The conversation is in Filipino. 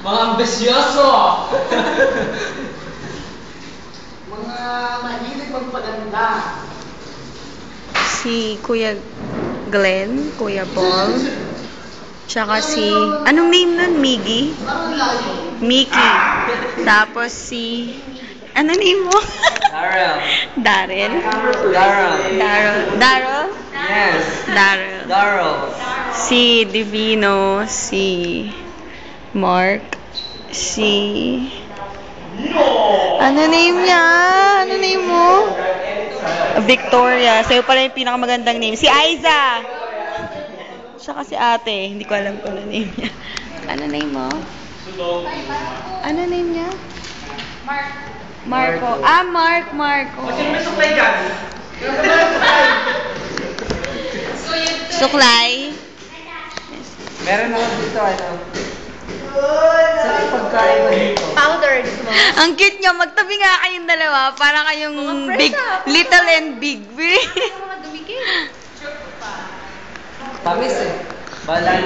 Mga ambisyoso! Mga mahilig magpaganda. Si Kuya Glenn, Kuya Paul, tsaka si, anong name nun? Miggy? Parang layo. Mickey. Tapos si, ano name mo? Daryl. Daryl? Daryl. Daryl? Yes. Daryl. Daryl. Si Divino, si Mark, si... Ano name niya? Ano name mo? Victoria. Sa'yo pala yung pinakamagandang name. Si Aiza! Siya kasi ate. Hindi ko alam kung ano name niya. Ano name mo? Ano name niya? Marco. Ah, Marco. Suklay. Meron ako dito, ano? Saan yung pagkain mo dito? Powders mo. Ang cute niya. Magtabi nga kayong dalawa. Para kayong big, little and big. Mga dumikit. Tamis eh. Bala